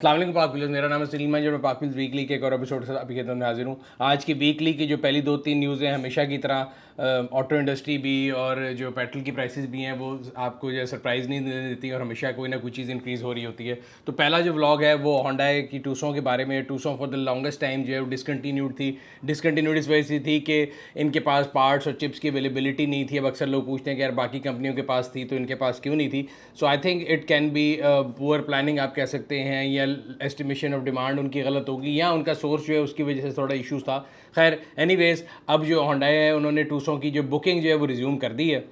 अस्सलाम वालेकुम पाक व्यूअर्स, मेरा नाम है सलीम है जो मैं पाक व्यूअर्स वीकली के एक और एपिसोड से आपकी खिदमत में हाजिर हूँ। आज की वीकली की जो पहली दो तीन न्यूज़ हैं, हमेशा की तरह ऑटो इंडस्ट्री भी और जो पेट्रोल की प्राइसेस भी हैं वो आपको जो है सरप्राइज़ नहीं देती और हमेशा कोई ना कोई चीज़ इंक्रीज़ हो रही होती है। तो पहला जो व्लॉग है वो होंडा की टूसों के बारे में। टूसों फॉर द लॉन्गेस्ट टाइम जो है वो डिसकंटिन्यूड थी। डिसकंटिन्यूड इस वजह से थी कि इनके पास पार्ट्स और चिप्स की अवेलेबिलिटी नहीं थी। अब अक्सर लोग पूछते हैं कि यार बाकी कंपनियों के पास थी तो इनके पास क्यों नहीं थी। So I think it can be poor planning आप कह सकते हैं, या एस्टिमेशन ऑफ डिमांड उनकी गलत होगी, या उनका सोर्स जो है उसकी वजह से थोड़ा इश्यूज था। खैर एनीवेज, अब जो होंडा है उन्होंने टूसों की जो बुकिंग जो है वो रिज्यूम कर दी है।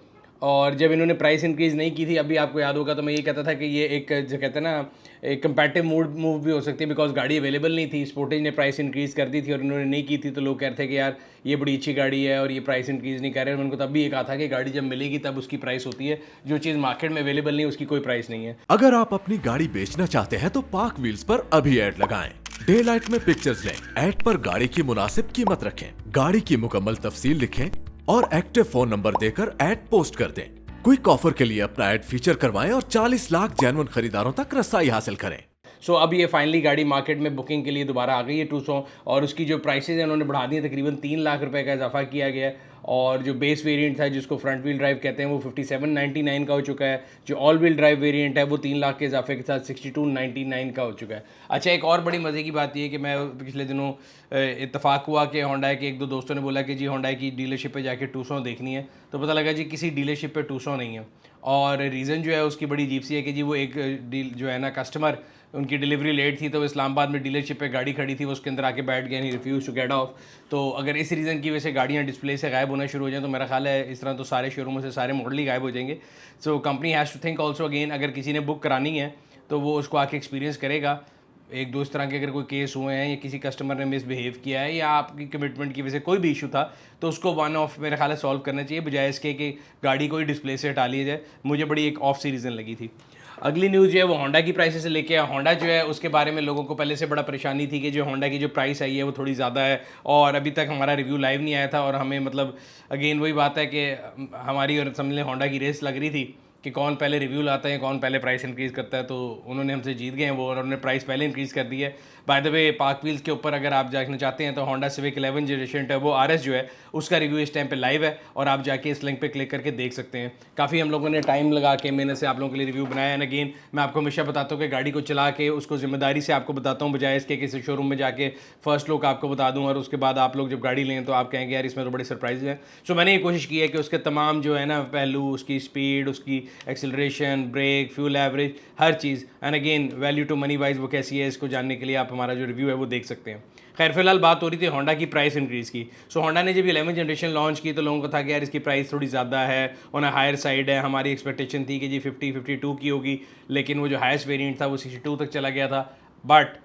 और जब इन्होंने प्राइस इंक्रीज़ नहीं की थी, अभी आपको याद होगा तो मैं ये कहता था कि ये एक जो कहते हैं ना एक कंपैटिव मूव भी हो सकती है, बिकॉज गाड़ी अवेलेबल नहीं थी। स्पोर्टेज ने प्राइस इंक्रीज़ कर दी थी और इन्होंने नहीं की थी, तो लोग कह रहे थे कि यार ये बड़ी अच्छी गाड़ी है और ये प्राइस इंक्रीज़ नहीं कर रहे हैं। उनको तब भी ये कहा था कि गाड़ी जब मिलेगी तब उसकी प्राइस होती है, जो चीज़ मार्केट में अवेलेबल नहीं उसकी कोई प्राइस नहीं है। अगर आप अपनी गाड़ी बेचना चाहते हैं तो पार्क व्हील्स पर अभी ऐड लगाएं। डे लाइट में पिक्चर्स लें, ऐड पर गाड़ी की मुनासिब कीमत रखें, गाड़ी की मुकम्मल तफसील लिखें और एक्टिव फोन नंबर देकर ऐड पोस्ट कर दें। क्विक ऑफर के लिए अपना ऐड फीचर करवाएं और 40 लाख जेन्युइन खरीदारों तक रसाई हासिल करें। सो अब ये फाइनली गाड़ी मार्केट में बुकिंग के लिए दोबारा आ गई है टूसों, और उसकी जो प्राइसेज हैं उन्होंने बढ़ा दी है। तकरीबन 3 लाख रुपए का इजाफा किया गया है। और जो बेस वेरिएंट था जिसको फ्रंट व्हील ड्राइव कहते हैं वो 5799 का हो चुका है। जो ऑल व्हील ड्राइव वेरिएंट है वो 3 लाख के इजाफे के साथ 6299 का हो चुका है। अच्छा, एक और बड़ी मज़े की बात ये है कि मैं पिछले दिनों इत्तेफाक हुआ कि होंडा के एक दो दोस्तों ने बोला कि जी होंडा की डीलरशिप पे जाके टूसों देखनी है, तो पता लगा जी किसी डीलरशिप पे टूसों नहीं है। और रीज़न जो है उसकी बड़ी अजीब सी है कि जी वो एक डील जो है ना कस्टमर, उनकी डिलीवरी लेट थी तो वो इस्लामाबाद में डीलरशिप पे गाड़ी खड़ी थी, वो उसके अंदर आके बैठ गए, he refuse to get off. तो अगर इस रीज़न की वजह से गाड़ियाँ डिस्प्ले से गायब होना शुरू हो जाएँ तो मेरा ख्याल है इस तरह तो सारे शोरूमों से सारे मॉडल ही गायब हो जाएंगे। So company has to think also again, अगर किसी ने बुक करानी है तो वो उसको आके एक्सपीरियंस करेगा। एक दो इस तरह के अगर कोई केस हुए हैं या किसी कस्टमर ने मिसबिहेव किया है या आपकी कमिटमेंट की वजह से कोई भी इशू था, तो उसको वन ऑफ मेरे ख्याल है सॉल्व करना चाहिए, बजाय इसके कि गाड़ी को ही डिस्प्ले से हटा लिया जाए। मुझे बड़ी एक ऑफ सी रीज़न लगी थी। अगली न्यूज़ जो है वो होंडा की प्राइसेस से लेके होंडा जो है उसके बारे में लोगों को पहले से बड़ा परेशानी थी कि जो होंडा की जो प्राइस आई है वो थोड़ी ज़्यादा है, और अभी तक हमारा रिव्यू लाइव नहीं आया था। और हमें मतलब अगेन वही बात है कि हमारी और समझ लें होंडा की रेस लग रही थी कि कौन पहले रिव्यू लाता है, कौन पहले प्राइस इंक्रीज़ करता है। तो उन्होंने हमसे जीत गए हैं वो, और उन्होंने प्राइस पहले इंक्रीज़ कर दी है। By the way, park wheels के ऊपर अगर आप देखना चाहते हैं तो होंडा सिविक 11 जनरेशन है वो आरएस जो है उसका रिव्यू इस टाइम पे लाइव है, और आप जाके इस लिंक पे क्लिक करके देख सकते हैं। काफ़ी हम लोगों ने टाइम लगा के मेहनत से आप लोगों के लिए रिव्यू बनाया। एंड अगेन मैं आपको हमेशा बताता हूँ कि गाड़ी को चला के उसको जिम्मेदारी से आपको बताता हूँ, बजाय इसके किसी शोरूम में जाके फर्स्ट लुक आपको बता दूँ और उसके बाद आप लोग जब गाड़ी लें तो आप कहेंगे यार इसमें तो बड़े सरप्राइज हैं। सो मैंने ये कोशिश की है कि उसके तमाम जो है ना पहलू, उसकी स्पीड, उसकी एक्सिलरेशन, ब्रेक, फ्यूल एवरेज, हर चीज़, and again value to money wise वो कैसी है, इसको जानने के लिए आप हमारा जो रिव्यू है वो देख सकते हैं। खैर फिलहाल बात हो रही थी होंडा की प्राइस इंक्रीज़ की। सो होंडा ने जब 11 जनरेशन लॉन्च की तो लोगों को था कि यार इसकी प्राइस थोड़ी ज़्यादा है, ऑन अ हायर साइड है। हमारी एक्सपेक्टेशन थी कि जी 52 की होगी, लेकिन वो जो हाईएस्ट वेरिएंट था वो 62 तक चला गया था। बट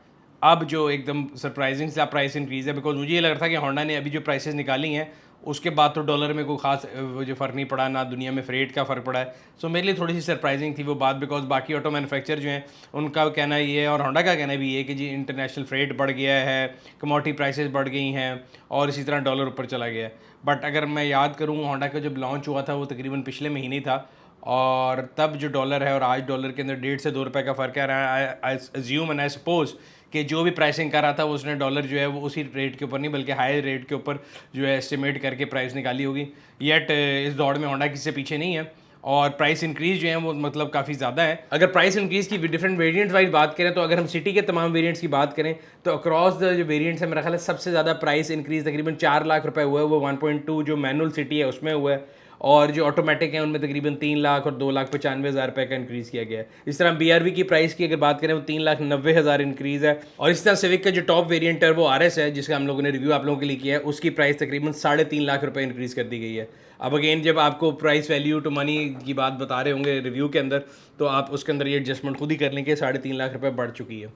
अब जो एकदम सरप्राइजिंग सा प्राइस इंक्रीज़ है, बिकॉज मुझे ये लग रहा था कि होंडा ने अभी जो प्राइसेस निकाली हैं उसके बाद तो डॉलर में कोई खास जो फ़र्क नहीं पड़ा, ना दुनिया में फ्रेट का फ़र्क पड़ा है। सो मेरे लिए थोड़ी सी सरप्राइजिंग थी वो बात, बिकॉज बाकी ऑटो मैन्युफैक्चर जो हैं उनका कहना ये है और होंडा का कहना भी ये है कि जी इंटरनेशनल फ्रेट बढ़ गया है, कमोडिटी प्राइसेस बढ़ गई हैं और इसी तरह डॉलर ऊपर चला गया है। बट अगर मैं याद करूँ, होंडा का जब लॉन्च हुआ था वो तकरीबन पिछले महीने था, और तब जो डॉलर है और आज डॉलर के अंदर 1.5 से 2 रुपये का फ़र्क है। I assume and I suppose कि जो भी प्राइसिंग कर रहा था उसने डॉलर जो है वो उसी रेट के ऊपर नहीं बल्कि हाई रेट के ऊपर जो है एस्टिमेट करके प्राइस निकाली होगी। येट इस दौड़ में होंडा किसी से पीछे नहीं है, और प्राइस इंक्रीज़ जो है वो मतलब काफ़ी ज़्यादा है। अगर प्राइस इंक्रीज़ की डिफरेंट वेरिएंट्स वाइज बात करें तो अगर हम सिटी के तमाम वेरिएंट्स की बात करें तो अक्रॉस द जो वेरिएंट्स है मेरा ख्याल है सबसे ज़्यादा प्राइस इंक्रीज़ तकरीबन 4 लाख रुपए हुआ है, वो 1.2 जो मैनुअल सिटी है उसमें हुआ है, और जो ऑटोमेटिक है उनमें तकरीबन 3 लाख और 2,95,000 रुपये का इंक्रीज़ किया गया है। इस तरह BRV की प्राइस की अगर बात करें वो 3,90,000 इंक्रीज़ है। और इस तरह सिविक का जो टॉप वेरिएंट है वो RS है, जिसका हम लोगों ने रिव्यू आप लोगों के लिए किया है, उसकी प्राइस तकरीबन 3.5 लाख रुपये इंक्रीज़ कर दी गई है। अब अगेन जब आपको प्राइस वैल्यू टू मनी की बात बता रहे होंगे रिव्यू के अंदर, तो आप उसके अंदर ये एडजस्टमेंट खुद ही कर लें कि 3.5 लाख रुपये बढ़ चुकी है।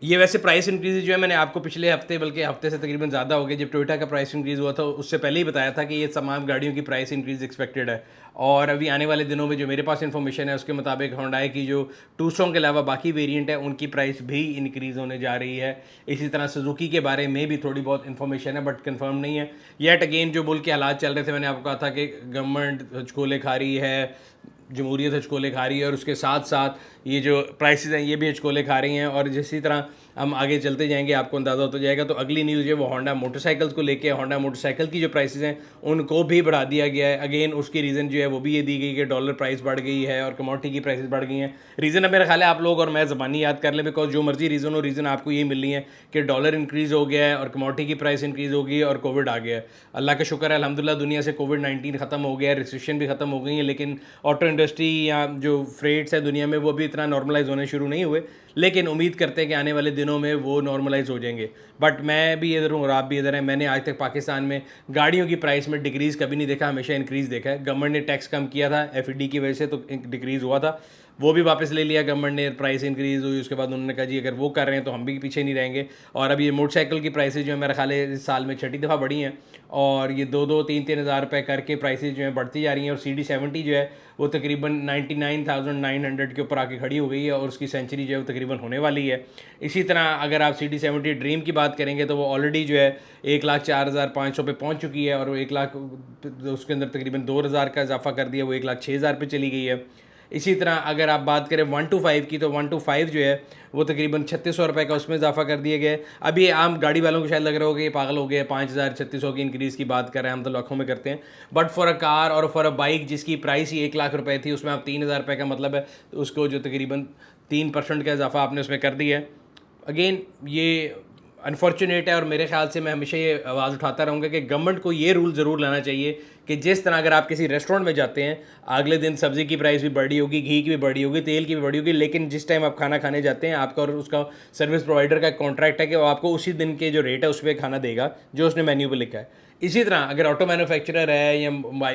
ये वैसे प्राइस इंक्रीज़ जो है मैंने आपको पिछले हफ्ते, बल्कि हफ्ते से तकरीबन ज़्यादा हो गए, जब टोयोटा का प्राइस इंक्रीज़ हुआ था उससे पहले ही बताया था कि ये तमाम गाड़ियों की प्राइस इंक्रीज़ एक्सपेक्टेड है। और अभी आने वाले दिनों में जो मेरे पास इन्फॉर्मेशन है उसके मुताबिक होंडा की जो टूसों के अलावा बाकी वेरिएंट है उनकी प्राइस भी इंक्रीज़ होने जा रही है। इसी तरह सुजुकी के बारे में भी थोड़ी बहुत इन्फॉर्मेशन है बट कंफर्म नहीं है येट। अगेन जो मुल्क के हालात चल रहे थे, मैंने आपको कहा था कि गवर्नमेंट खोले खा रही है, जमहूरियत हचकोले खा रही है और उसके साथ साथ ये जो प्राइसेस हैं ये भी हचकोले खा रही हैं। और जिसी तरह हम आगे चलते जाएंगे आपको अंदाज़ा होता जाएगा। तो अगली न्यूज़ है वो होंडा मोटरसाइकिल्स को लेके। होंडा मोटरसाइकिल की जो प्राइसेस हैं उनको भी बढ़ा दिया गया है। अगेन उसकी रीज़न जो है वो भी ये दी गई कि डॉलर प्राइस बढ़ गई है और कमोडिटी की प्राइसेस बढ़ गई हैं। रीज़न अब मेरा ख्याल है आप लोग और मैं ज़बानी याद कर लें, बिकॉज जो मर्जी रीज़न हो, रीज़न आपको यही मिल रही है कि डॉलर इंक्रीज़ हो गया है और कमोडिटी की प्राइस इंक्रीज़ हो गई है और कोविड आ गया है। अल्लाह का शुक्र है अल्हम्दुलिल्लाह दुनिया से कोविड-19 ख़त्म हो गया है, रिसेशन भी ख़त्म हो गई है, लेकिन ऑटो इंडस्ट्री या जो फ्रेट्स है दुनिया में वो भी इतना नॉर्मलाइज होने शुरू नहीं हुए। लेकिन उम्मीद करते हैं कि आने वाले दिनों में वो नॉर्मलाइज हो जाएंगे। बट मैं भी इधर हूँ और आप भी इधर हैं। मैंने आज तक पाकिस्तान में गाड़ियों की प्राइस में डिक्रीज़ कभी नहीं देखा, हमेशा इंक्रीज़ देखा है। गवर्नमेंट ने टैक्स कम किया था एफईडी की वजह से, तो डिक्रीज़ हुआ था, वो भी वापस ले लिया गवर्नमेंट ने। प्राइस इंक्रीज़ हुई, उसके बाद उन्होंने कहा जी अगर वो कर रहे हैं तो हम भी पीछे नहीं रहेंगे। और अब ये मोटरसाइकिल की प्राइसेज जो है मेरा ख्याल है इस साल में छठी दफ़ा बढ़ी हैं और ये 2-2, 3-3 हज़ार रुपये करके प्राइसेज जो है बढ़ती जा रही हैं। और CD70 जो है वो तकरीबन 99,900 के ऊपर आके खड़ी हो गई है और उसकी सेंचुरी जो है वो तकरीबन होने वाली है। इसी तरह अगर आप CD70 ड्रीम की बात करेंगे तो वो ऑलरेडी जो है 1,04,500 पे पहुंच चुकी है और वो 1 लाख उसके अंदर तकरीबन 2,000 का इजाफा कर दिया, वो 1,06,000 पे चली गई है। इसी तरह अगर आप बात करें 125 की तो 125 जो है वो तकरीबन 3,600 रुपये का उसमें इजाफा कर दिया गया है। अभी आम गाड़ी वालों को शायद लग रहा होगा ये पागल हो गए, 5,000-3,600 की इंक्रीज़ की बात कर रहे हैं, हम तो लाखों में करते हैं। बट फॉर अ कार और फॉर अ बाइक जिसकी प्राइस ही 1 लाख रुपये थी, उसमें आप 3,000 रुपये का मतलब है उसको जो तकरीबन 3% का इजाफा आपने उसमें कर दिया है। अगेन ये अनफॉर्चुनेट है और मेरे ख्याल से मैं हमेशा ये आवाज़ उठाता रहूँगा कि गवर्नमेंट को ये रूल ज़रूर लाना चाहिए कि जिस तरह अगर आप किसी रेस्टोरेंट में जाते हैं, अगले दिन सब्ज़ी की प्राइस भी बढ़ी होगी, घी की भी बढ़ी होगी, तेल की भी बढ़ी होगी, लेकिन जिस टाइम आप खाना खाने जाते हैं आपका और उसका सर्विस प्रोवाइडर का कॉन्ट्रैक्ट है कि वो आपको उसी दिन के जो रेट है उस पर खाना देगा जो उसने मेन्यू पर लिखा है। इसी तरह अगर ऑटो मैन्युफैक्चरर है या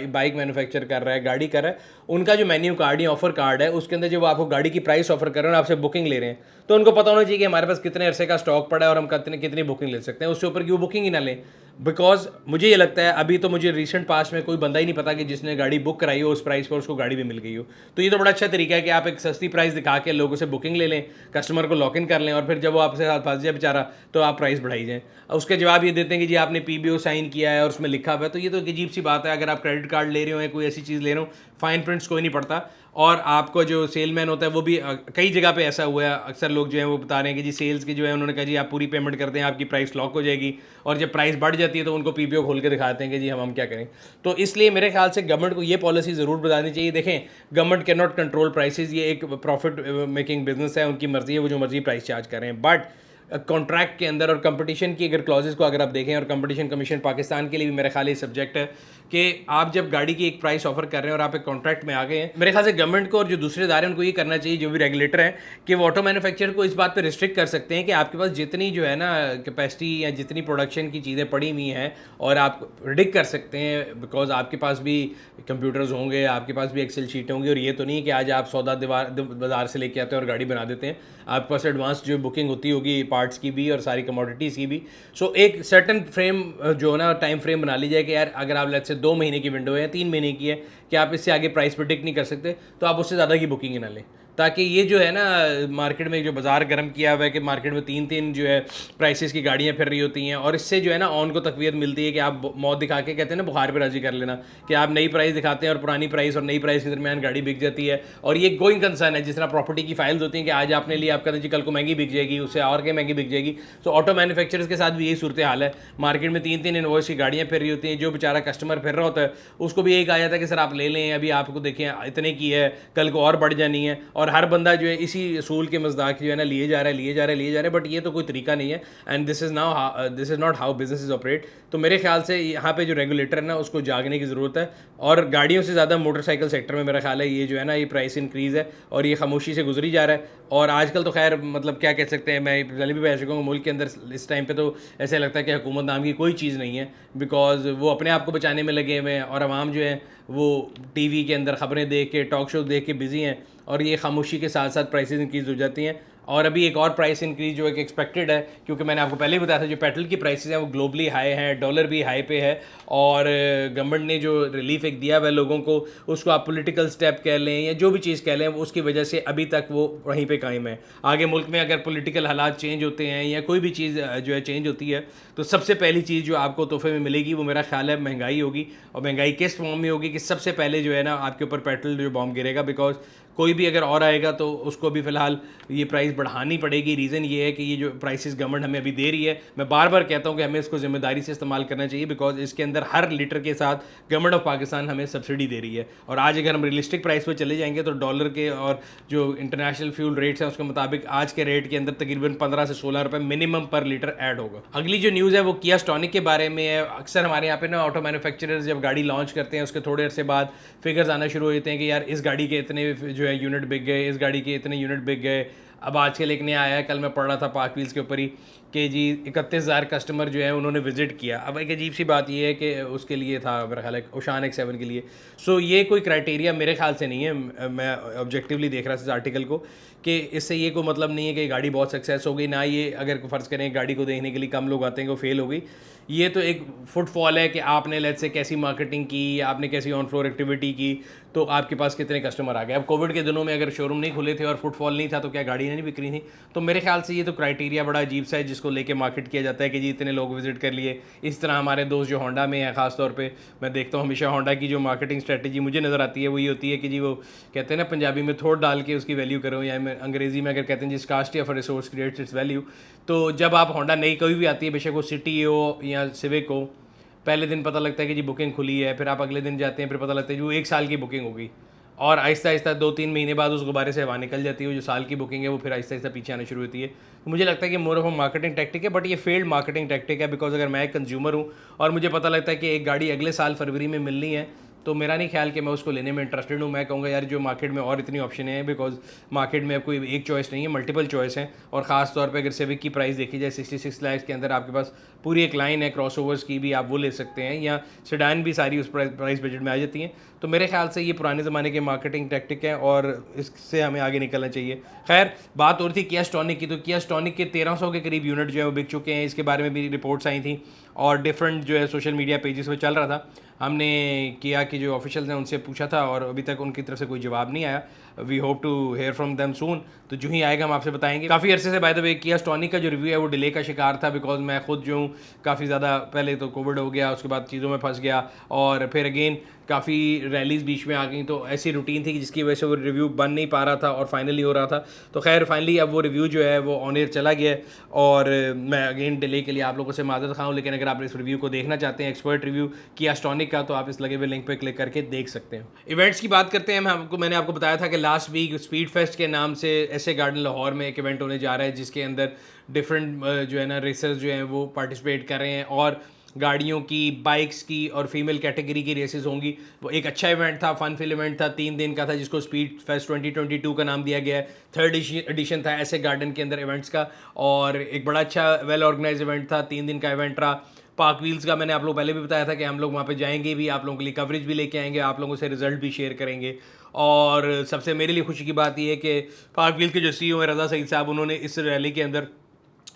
बाइक मैन्युफैक्चर कर रहा है, गाड़ी कर रहा है, उनका जो मेन्यू कार्ड या ऑफर कार्ड है उसके अंदर जब वो आपको गाड़ी की प्राइस ऑफर कर रहे हैं और आपसे बुकिंग ले रहे हैं तो उनको पता होना चाहिए कि हमारे पास कितने अरसे का स्टॉक पड़ा है और हम कितनी बुकिंग ले सकते हैं। उससे ऊपर क्यों बुकिंग ही ना लें। बिकॉज मुझे ये लगता है अभी तो मुझे रिसेंट पास्ट में कोई बंदा ही नहीं पता कि जिसने गाड़ी बुक कराई हो उस प्राइस पर उसको गाड़ी भी मिल गई हो। तो ये तो बड़ा अच्छा तरीका है कि आप एक सस्ती प्राइस दिखा के लोगों से बुकिंग ले लें, कस्टमर को लॉक इन कर लें और फिर जब वो आपसे साथ फंस जाए बेचारा तो आप प्राइस बढ़ाई जाएँ। उसके जवाब ये देते हैं कि जी आपने PBO साइन किया है और उसमें लिखा हुआ है। तो ये तो एक अजीब सी बात है। अगर आप क्रेडिट कार्ड ले रहे हो या कोई ऐसी चीज़ ले रहे हो, फाइन प्रिंट्स कोई नहीं पड़ता। और आपको जो सेलमैन होता है वो भी कई जगह पे ऐसा हुआ है, अक्सर लोग जो हैं वो बता रहे हैं कि जी सेल्स की जो है उन्होंने कहा जी आप पूरी पेमेंट कर दें आपकी प्राइस लॉक हो जाएगी, और जब प्राइस बढ़ जाती है तो उनको PBO खोल के दिखाते हैं कि जी हम क्या करें। तो इसलिए मेरे ख्याल से गवर्नमेंट को ये पॉलिसी ज़रूर बतानी चाहिए। देखें, government can not control prices, ये एक प्रॉफिट मेकिंग बिजनेस है, उनकी मर्जी है, वो जो मर्जी प्राइस चार्ज करें। बट कॉन्ट्रैक्ट के अंदर और कंपटीशन की अगर क्लॉजेस को अगर आप देखें, और कंपटीशन कमीशन पाकिस्तान के लिए भी मेरे ख्याल सब्जेक्ट है कि आप जब गाड़ी की एक प्राइस ऑफर कर रहे हैं और आप एक कॉन्ट्रैक्ट में आ गए हैं, मेरे ख्याल से गवर्नमेंट को और जो दूसरे इदारे हैं उनको ये करना चाहिए, जो भी रेगुलेटर हैं, कि वो ऑटो मैन्युफैक्चरर को इस बात पे रिस्ट्रिक्ट कर सकते हैं कि आपके पास जितनी जो है ना कैपेसिटी या जितनी प्रोडक्शन की चीज़ें पड़ी हुई हैं और आप प्रिडिक्ट कर सकते हैं, बिकॉज आपके पास भी कंप्यूटर्स होंगे, आपके पास भी एक्सेल शीट होंगी, और ये तो नहीं कि आज आप सौदा बाज़ार से लेके आते हैं और गाड़ी बना देते हैं। आपके पास एडवांस जो बुकिंग होती होगी पार्ट्स की भी और सारी कमोडिटीज़ की भी। सो एक सर्टन फ्रेम जो है ना टाइम फ्रेम बना लीजिए कि यार अगर आप लेट्स से 2 महीने की विंडो है या 3 महीने की है कि आप इससे आगे प्राइस प्रिडिक्ट नहीं कर सकते, तो आप उससे ज़्यादा की बुकिंग ही ना लें, ताकि ये जो है ना मार्केट में जो बाज़ार गर्म किया हुआ है कि मार्केट में 3-3 जो है प्राइसेस की गाड़ियाँ फिर रही होती हैं, और इससे जो है ना ऑन को तकवीत मिलती है कि आप मौत दिखा के कहते हैं ना बुखार पे राजी कर लेना, कि आप नई प्राइस दिखाते हैं और पुरानी प्राइस और नई प्राइस के दरमियान गाड़ी बिक जाती है। और ये गोइंग कंसर्न है, जिस तरह प्रॉपर्टी की फाइल्स होती हैं कि आज आपने लिया, आप कहते हैं जी कल को महंगी बिक जाएगी, उससे और क्या महंगी बिक जाएगी। तो ऑटो मैन्युफैक्चरर्स के साथ भी यही सूरत हाल है। मार्केट में 3-3 इनवॉइस की गाड़ियाँ फिर रही होती हैं, जो बेचारा कस्टमर फिर रहा होता है उसको भी यही कहा जाता है कि सर आप ले लें, अभी आपको देखें इतने की है, कल को और बढ़ जानी है, और हर बंदा जो है इसी असूल के मज़दाक जो है ना लिए जा रहा है। बट ये तो कोई तरीका नहीं है, and this is not how business operate. तो मेरे ख्याल से यहाँ पे जो रेगुलेटर है ना उसको जागने की ज़रूरत है, और गाड़ियों से ज़्यादा मोटरसाइकिल सेक्टर में मेरा ख्याल है ये जो है ना ये प्राइस इंक्रीज़ है और ये खामोशी से गुजरी जा रहा है। और आजकल तो खैर मतलब क्या कह सकते हैं, मैं पहले भी कह चुका हूँ, मुल्क के अंदर इस टाइम पे तो ऐसा लगता है कि हुकूमत नाम की कोई चीज़ नहीं है, बिकॉज वो अपने आप को बचाने में लगे हुए हैं और आवाम जो है वो टीवी के अंदर ख़बरें देख के, टॉक शो देख के बिज़ी हैं, और ये खामोशी के साथ साथ प्राइसेस इंक्रीज़ हो जाती हैं। और अभी एक और प्राइस इंक्रीज जो है कि एक्सपेक्टेड है, क्योंकि मैंने आपको पहले ही बताया था जो पेट्रोल की प्राइसेस हैं वो ग्लोबली हाई हैं, डॉलर भी हाई पे है, और गवर्नमेंट ने जो रिलीफ एक दिया हुआ है लोगों को, उसको आप पॉलिटिकल स्टेप कह लें या जो भी चीज़ कह लें, उसकी वजह से अभी तक वो वहीं पे कायम है। आगे मुल्क में अगर पॉलिटिकल हालात चेंज होते हैं या कोई भी चीज़ जो है चेंज होती है, तो सबसे पहली चीज़ जो आपको तोहफे में मिलेगी वो मेरा ख्याल है महंगाई होगी। और महंगाई किस फॉर्म में होगी कि सबसे पहले जो है ना आपके ऊपर पेट्रोल जो बॉम्ब गिरेगा, बिकॉज कोई भी अगर और आएगा तो उसको भी फ़िलहाल ये प्राइस बढ़ानी पड़ेगी। रीज़न ये है कि ये जो प्राइसेस गवर्नमेंट हमें अभी दे रही है, मैं बार बार कहता हूँ कि हमें इसको ज़िम्मेदारी से इस्तेमाल करना चाहिए, बिकॉज इसके अंदर हर लीटर के साथ गवर्नमेंट ऑफ पाकिस्तान हमें सब्सिडी दे रही है। और आज अगर हम रियलिस्टिक प्राइस पर चले जाएंगे तो डॉलर के और जो इंटरनेशनल फ्यूल रेट्स हैं उसके मुताबिक आज के रेट के अंदर तकरीबन 15 से 16 रुपये मिनिमम पर लीटर ऐड होगा। अगली जो न्यूज़ है वो किया स्टॉनिक के बारे में है। अक्सर हमारे यहाँ पे ना ऑटो मैन्युफैक्चरर्स जब गाड़ी लॉन्च करते हैं उसके थोड़े अरसे बाद फिगर्स आना शुरू हो जाते हैं कि यार इस गाड़ी के इतने जो है यूनिट बिक गए, इस गाड़ी के इतने यूनिट बिक गए। अब आजकल एक नया आया है, कल मैं पढ़ रहा था पाक व्हील्स के ऊपर ही कि जी 31,000 कस्टमर जो है उन्होंने विज़िट किया। अब एक अजीब सी बात ये है कि उसके लिए था मेरा ख्याल है ओशान X7 के लिए। सो ये कोई क्राइटेरिया मेरे ख्याल से नहीं है, मैं ऑब्जेक्टिवली देख रहा था इस आर्टिकल को, कि इससे ये कोई मतलब नहीं है कि गाड़ी बहुत सक्सेस हो गई ना। ये अगर फ़र्ज़ करें गाड़ी को देखने के लिए कम लोग आते हैं कि वो फेल हो गई, ये तो एक फुटफॉल है कि आपने लेट्स से कैसी मार्केटिंग की, आपने कैसी ऑन फ्लोर एक्टिविटी की, तो आपके पास कितने कस्टमर आ गए। अब कोविड के दिनों में अगर शोरूम नहीं खुले थे और फुटफॉल नहीं था तो क्या गाड़ियाँ नहीं बिक रही थी? तो मेरे ख्याल से ये तो क्राइटेरिया बड़ा अजीब सा है जिसको लेके मार्केट किया जाता है कि जी इतने लोग विजिट कर लिए। इस तरह हमारे दोस्त जो होंडा में है, ख़ास तौर पे मैं देखता हूँ हमेशा होंडा की जो मार्केटिंग स्ट्रेटजी मुझे नज़र आती है वो ये होती है कि जी वो कहते हैं ना पंजाबी में थोड़ डाल के उसकी वैल्यू करो, या अंग्रेज़ी में अगर कहते हैं जिस cost of resource creates its value. तो जब आप होंडा नई कोई भी आती है, बेशक वो सिटी हो या सिविक हो, पहले दिन पता लगता है कि जी बुकिंग खुली है, फिर आप अगले दिन जाते हैं फिर पता लगता है जी वो 1 साल की बुकिंग होगी, और आहिस्ता आहिस्ता 2-3 महीने बाद उस गुब्बारे से हवा निकल जाती है। जो साल की बुकिंग है वो फिर आहिस्ता आहिस्ता पीछे आने शुरू होती है। तो मुझे लगता है कि more of a marketing tactic है, बट ये फेल्ड मार्केटिंग टैक्टिक है, बिकॉज अगर मैं एक कंज्यूमर हूँ और मुझे पता लगता है कि एक गाड़ी अगले साल फरवरी में मिलनी है, तो मेरा नहीं ख्याल कि मैं उसको लेने में इंटरेस्टेड हूँ। मैं कहूँगा यार जो मार्केट में और इतनी ऑप्शन है, बिकॉज मार्केट में अब कोई एक चॉइस नहीं है, मल्टीपल चॉइस है। और ख़ास तौर पे अगर सिविक की प्राइस देखी जाए 66 लाख के अंदर आपके पास पूरी एक लाइन है क्रॉसओवर्स की भी, आप वो ले सकते हैं, या सेडान भी सारी उस प्राइस बजट में आ जाती हैं। तो मेरे ख्याल से ये पुराने ज़माने के मार्केटिंग टैक्टिक है और इससे हमें आगे निकलना चाहिए। खैर बात और थी किया स्टॉनिक की, तो किया स्टॉनिक के 1300 के करीब यूनिट जो है वो बिक चुके हैं। इसके बारे में भी रिपोर्ट्स आई थी और डिफरेंट जो है सोशल मीडिया पेजेस पे चल रहा था। हमने किया कि जो ऑफिशियल्स हैं उनसे पूछा था और अभी तक उनकी तरफ से कोई जवाब नहीं आया। We hope to hear from them soon, तो जो ही आएगा हम आपसे बताएंगे। काफ़ी अरसे से बाय द वे किया स्टॉनिक का जो रिव्यू है वो डिले का शिकार था, बिकॉज मैं खुद जो हूँ काफ़ी ज़्यादा पहले तो कोविड हो गया, उसके बाद चीज़ों में फंस गया और फिर अगेन काफ़ी रैलीज़ बीच में आ गई, तो ऐसी रूटीन थी कि जिसकी वजह से वो रिव्यू बन नहीं पा रहा था और फाइनली हो रहा था। तो खैर फाइनली अब वो रिव्यू जो है वो ऑन एयर चला गया है और मैं अगेन डिले के लिए आप लोगों से माजरत खाऊँ, लेकिन अगर आप इस रिव्यू को देखना चाहते हैं एक्सपर्ट रिव्यू किया स्टॉनिक का, तो आप इस लगे हुए लिंक पे क्लिक करके देख सकते हैं। इवेंट्स की बात करते हैं। मैंने आपको बताया था कि लास्ट वीक स्पीड फेस्ट के नाम से एसए गार्डन लाहौर में एक इवेंट होने जा रहा है, जिसके अंदर डिफरेंट जो है ना रेसर्स जो हैं वो पार्टिसिपेट कर रहे हैं और गाड़ियों की, बाइक्स की और फीमेल कैटेगरी की रेसेस होंगी। वो एक अच्छा इवेंट था, फन फिल इवेंट था, 3 दिन का था, जिसको स्पीड फेस्ट 2022 का नाम दिया गया है। 3rd एडिशन था ऐसे गार्डन के अंदर इवेंट्स का और एक बड़ा अच्छा वेल ऑर्गेनाइज इवेंट था। 3 दिन का इवेंट रहा। पाक व्हील्स का मैंने आप लोग पहले भी बताया था कि हम लोग वहाँ पे जाएंगे भी, आप लोगों के लिए कवरेज भी लेके आएंगे, आप लोगों से रिजल्ट भी शेयर करेंगे। और सबसे मेरे लिए खुशी की बात यह है कि पाक व्हील्स के जो CEO है रज़ा सईद साहब, उन्होंने इस रैली के अंदर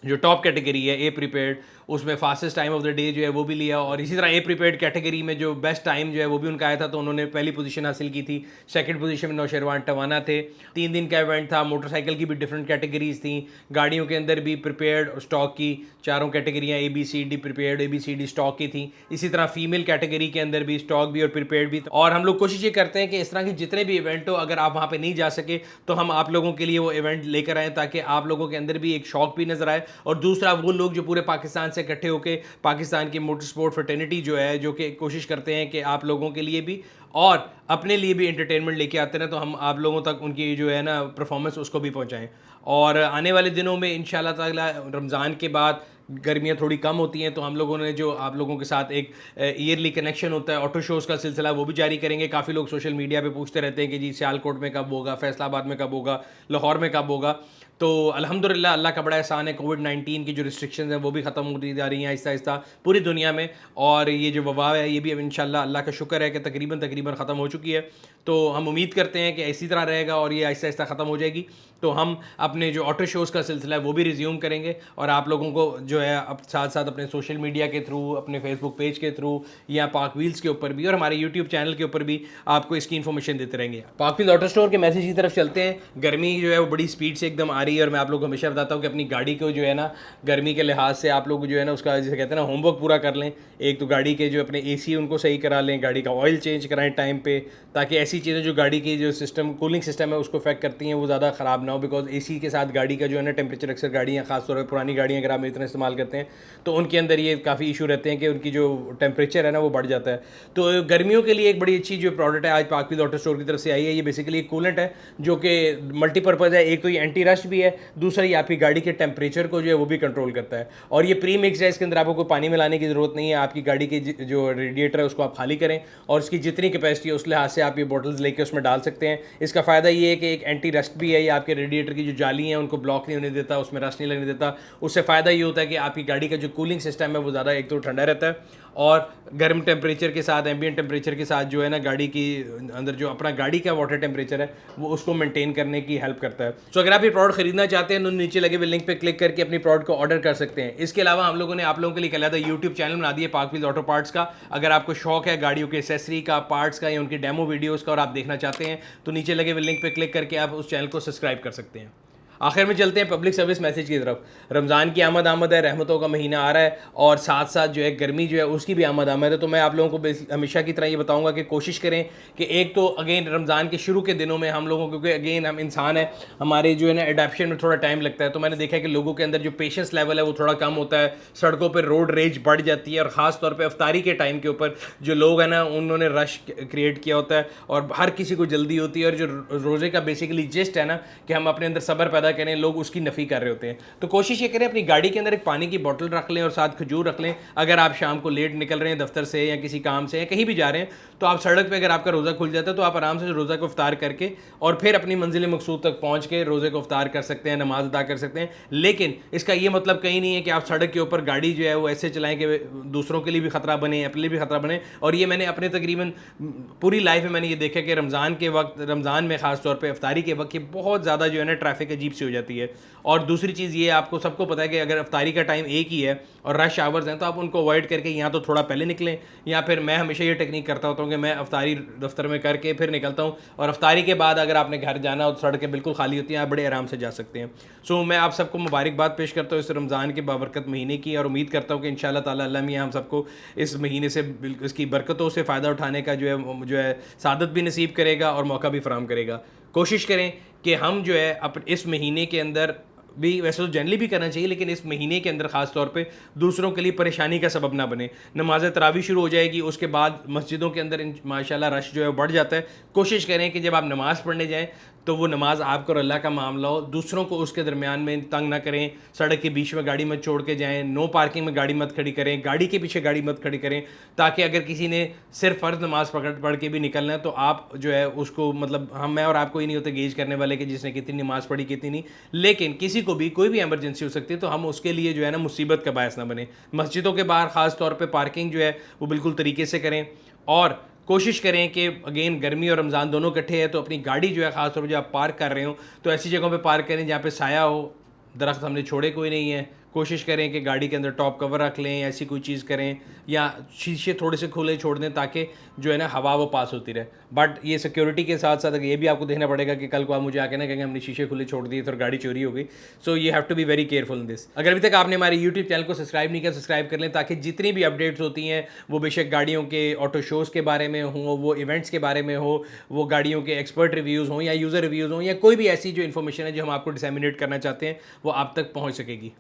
जो टॉप कैटेगरी है ए प्रीपेड, उसमें fastest time of the day जो है वो भी लिया और इसी तरह ए प्रीपेड कैटेगरी में जो बेस्ट टाइम जो है वो भी उनका आया था, तो उन्होंने पहली पोजीशन हासिल की थी। सेकंड पोजीशन में नौशरवान टवाना थे। 3 दिन का इवेंट था। मोटरसाइकिल की भी डिफरेंट कैटेगरीज थी, गाड़ियों के अंदर भी प्रीपेड और स्टॉक की चारों कैटेगरियाँ ABCD प्रीपेड ABCD स्टॉक की थी। इसी तरह फीमेल कैटेगरी के अंदर भी स्टॉक भी और प्रीपेड भी। और हम लोग कोशिश ये करते हैं कि इस तरह के जितने भी इवेंट हो, अगर आप वहाँ पर नहीं जा सके तो हम आप लोगों के लिए वो इवेंट लेकर आएँ, ताकि आप लोगों के अंदर भी एक शौक भी नजर आए और दूसरा वो लोग जो पूरे पाकिस्तान से इकट्ठे होकर पाकिस्तान की मोटर स्पोर्ट फ्रेटर्निटी जो है, जो कि कोशिश करते हैं कि आप लोगों के लिए भी और अपने लिए भी एंटरटेनमेंट लेके आते हैं, तो हम आप लोगों तक उनकी जो है ना परफॉर्मेंस उसको भी पहुंचाएं। और आने वाले दिनों में इंशाल्लाह ताला रमज़ान के बाद गर्मियाँ थोड़ी कम होती हैं, तो हम लोगों ने जो आप लोगों के साथ एक ईयरली कनेक्शन होता है, ऑटो शोज़ का सिलसिला, वो भी जारी करेंगे। काफ़ी लोग सोशल मीडिया पे पूछते रहते हैं कि जी सियालकोट में कब होगा, फैसलाबाद में कब होगा, लाहौर में कब होगा। तो अल्हम्दुलिल्लाह अल्लाह का बड़ा एहसान है, कोविड-19 की जो रिस्ट्रिक्शंस हैं वो भी ख़त्म होती जा रही हैं आहिस्ता-आहिस्ता पूरी दुनिया में। और ये जो वबा है ये भी अब इंशाल्लाह अल्लाह का शुक्र है कि तकरीबन ख़त्म हो चुकी है। तो हम उम्मीद करते हैं कि इसी तरह रहेगा और ये आहिस्ता-आहिस्ता ख़त्म हो जाएगी। तो हम अपने जो ऑटो शोज़ का सिलसिला है वो भी रिज़्यूम करेंगे और आप लोगों को जो है अब साथ-साथ अपने सोशल मीडिया के थ्रू, अपने फेसबुक पेज के थ्रू या पाक व्हील्स के ऊपर भी और हमारे यूट्यूब चैनल के ऊपर भी आपको इसकी इन्फॉर्मेशन देते रहेंगे। पाक व्हील्स ऑटो स्टोर के मैसेज की तरफ चलते हैं। गर्मी जो है वो बड़ी स्पीड से एकदम आ रही है और मैं आप लोगों को हमेशा बताता हूँ कि अपनी गाड़ी को जो है ना गर्मी के लिहाज से आप लोग जो है ना उसका जैसे कहते हैं ना होमवर्क पूरा कर लें। एक तो गाड़ी के जो अपने एसी उनको सही करा लें, गाड़ी का ऑयल चेंज कराएं टाइम पे, ताकि ऐसी चीज़ें जो गाड़ी की जो सिस्टम कूलिंग सिस्टम है उसको इफेक्ट करती हैं वो ज़्यादा ख़राब ना हो। बिकॉज एसी के साथ गाड़ी का जो है ना टेम्परेचर अक्सर गाड़ियाँ खासतौर पर पुरानी गाड़ियाँ अगर आप इतना इस्तेमाल करते हैं तो उनके अंदर ये काफ़ी इशू रहते हैं कि उनकी जो टेम्परेचर है ना वो बढ़ जाता है। तो गर्मियों के लिए एक बड़ी अच्छी जो प्रोडक्ट है आज पाक व्हील्स ऑटो स्टोर की तरफ से आई है। ये बेसिकली एक कूलेंट है जो कि मल्टीपर्पज़ है। एक तो ये एंटी रस्ट भी है, दूसरा ये आपकी गाड़ी के टेम्परेचर को जो है वो भी कंट्रोल करता है। और ये प्री मिक्स है, इसके अंदर आपको कोई पानी मिलाने की ज़रूरत नहीं है। आपकी गाड़ी की जो रेडिएटर है उसको आप खाली करें और उसकी जितनी कैपेसिटी है उस लिहाज से आप ये बॉटल्स लेके उसमें डाल सकते हैं। इसका फ़ायदा ये है कि एक एंटी रस्ट भी है, ये आपके रेडिएटर की जो जाली हैं उनको ब्लॉक नहीं होने देता, उसमें रस्ट नहीं लगने देता। उससे फ़ायदा ये होता है कि आपकी गाड़ी का जो कूलिंग सिस्टम है वो ज़्यादा एक तो ठंडा रहता है और गर्म टेम्परेचर के साथ, एम्बिएंट टेम्परेचर के साथ जो है ना गाड़ी की अंदर जो अपना गाड़ी का वाटर टेम्परेचर है वो उसको मेंटेन करने की हेल्प करता है। तो अगर आप ये प्रोडक्ट खरीदना चाहते हैं तो नीचे लगे हुए लिंक पे क्लिक करके अपनी प्रोडक्ट को ऑर्डर कर सकते हैं। इसके अलावा हम लोगों ने आप लोगों के लिए अलग यूट्यूब चैनल बना दिया पाक व्हील्स ऑटो पार्ट्स का। अगर आपको शौक है गाड़ियों के एसेसरी का, पार्ट्स का या उनकी डेमो वीडियोज़ का और आप देखना चाहते हैं तो नीचे लगे हुए लिंक पर क्लिक करके आप उस चैनल को सब्सक्राइब कर सकते हैं। आखिर में चलते हैं पब्लिक सर्विस मैसेज की तरफ। रमज़ान की आमद है, रहमतों का महीना आ रहा है और साथ साथ जो है गर्मी जो है उसकी भी आमद है। तो मैं आप लोगों को हमेशा की तरह ये बताऊंगा कि कोशिश करें कि एक तो अगेन रमज़ान के शुरू के दिनों में हम लोगों को, क्योंकि अगेन हम इंसान है, हमारे जो है ना एडेप्शन में थोड़ा टाइम लगता है। तो मैंने देखा है कि लोगों के अंदर जो पेशेंस लेवल है वो थोड़ा कम होता है, सड़कों पर रोड रेज बढ़ जाती है और ख़ास तौर पर अफ्तारी के टाइम के ऊपर जो लोग हैं ना उन्होंने रश क्रिएट किया होता है और हर किसी को जल्दी होती है। और जो रोज़े का बेसिकली जिस्ट है ना कि हम अपने अंदर सब्र पैदा करें, लोग उसकी नफ़ी कर रहे होते हैं। तो कोशिश ये करें अपनी गाड़ी के अंदर एक पानी की बोतल रख लें और साथ खजूर रख लें। अगर आप शाम को लेट निकल रहे हैं दफ्तर से या किसी काम से या कहीं भी जा रहे हैं तो आप सड़क पे अगर आपका रोज़ा खुल जाता है तो आप आराम से रोज़ा को इफ्तार करके और फिर अपनी मंजिल मकसूद तक पहुँच के रोज़े को इफ्तार कर सकते हैं, नमाज अदा कर सकते हैं। लेकिन इसका ये मतलब कहीं नहीं है कि आप सड़क के ऊपर गाड़ी जो है वो ऐसे चलाएं कि दूसरों के लिए भी ख़तरा बने, अपने लिए भी ख़तरा बने। और ये मैंने अपने तकरीबन पूरी लाइफ में मैंने ये देखा कि रमज़ान के वक्त, रमज़ान में ख़ास तौर पर इफ्तारी के वक्त ये बहुत ज़्यादा जो है ना ट्रैफिक अजीब सी हो जाती है। और दूसरी चीज़ ये आपको सबको पता है कि अगर अफ्तारी का टाइम एक ही है और रश आवर्स हैं तो आप उनको अवॉइड करके या तो थोड़ा पहले निकलें या फिर मैं हमेशा ये टेक्निक करता होता हूँ कि मैं अफ्तारी दफ्तर में करके फिर निकलता हूँ और अफ्तारी के बाद अगर आपने घर जाना हो तो सड़कें बिल्कुल खाली होती हैं, आप बड़े आराम से जा सकते हैं। सो मैं आप सबको मुबारकबाद पेश करता हूँ इस रमज़ान के बाबरकत महीने की और उम्मीद करता हूँ कि इंशाअल्लाह ताला अल्लाह मियां हम सबको इस महीने से इसकी बरकतों से फ़ायदा उठाने का जो है सादत भी नसीब करेगा और मौका भी फराहम करेगा। कोशिश करें कि हम जो है इस महीने के अंदर भी, वैसे तो जनरली भी करना चाहिए, लेकिन इस महीने के अंदर ख़ास तौर पे दूसरों के लिए परेशानी का सबब ना बने। नमाज तरावी शुरू हो जाएगी, उसके बाद मस्जिदों के अंदर माशाल्लाह रश जो है बढ़ जाता है। कोशिश करें कि जब आप नमाज़ पढ़ने जाएं तो वो नमाज आपको और अल्लाह का मामला हो, दूसरों को उसके दरमियान में तंग ना करें, सड़क के बीच में गाड़ी मत छोड़ के जाएं, नो पार्किंग में गाड़ी मत खड़ी करें, गाड़ी के पीछे गाड़ी मत खड़ी करें, ताकि अगर किसी ने सिर्फ फ़र्ज़ नमाज पढ़ के भी निकलना है तो आप जो है उसको, मतलब मैं और आपको ही नहीं होते गेज करने वाले कि जिसने कितनी नमाज़ पढ़ी कितनी नहीं, लेकिन किसी को भी कोई भी एमरजेंसी हो सकती है तो हम उसके लिए जो है ना मुसीबत का बायस ना बने। मस्जिदों के बाहर ख़ास तौर पर पार्किंग जो है वो बिल्कुल तरीके से करें और कोशिश करें कि अगेन गर्मी और रमज़ान दोनों इकट्ठे हैं तो अपनी गाड़ी जो है ख़ास तौर पर जब आप पार्क कर रहे हो तो ऐसी जगहों पे पार्क करें जहाँ पे साया हो, दरख्त हमने छोड़े कोई नहीं है। कोशिश करें कि गाड़ी के अंदर टॉप कवर रख लें, ऐसी कोई चीज़ करें या शीशे थोड़े से खुले छोड़ दें ताकि जो है ना हवा वो पास होती रहे। बट ये सिक्योरिटी के साथ साथ ये भी आपको देखना पड़ेगा कि कल को आप मुझे आके ना कहेंगे हमने शीशे खुले छोड़ दिए तो गाड़ी चोरी हो गई। So you have to be very careful in this. अगर अभी तक आपने हमारे यूट्यूब चैनल को सब्सक्राइब नहीं किया, सब्सक्राइब कर लें ताकि जितनी भी अपडेट्स होती हैं वो बेशक गाड़ियों के ऑटो शोज़ के बारे में हों, वो इवेंट्स के बारे में हो, वो गाड़ियों के एक्सपर्ट रिव्यूज़ हों या यूज़र रिव्यूज़ हों या कोई भी ऐसी जो इन्फॉर्मेशन है जो हम आपको डिसैमिनेट करना चाहते हैं वो आप तक पहुँच सकेगी।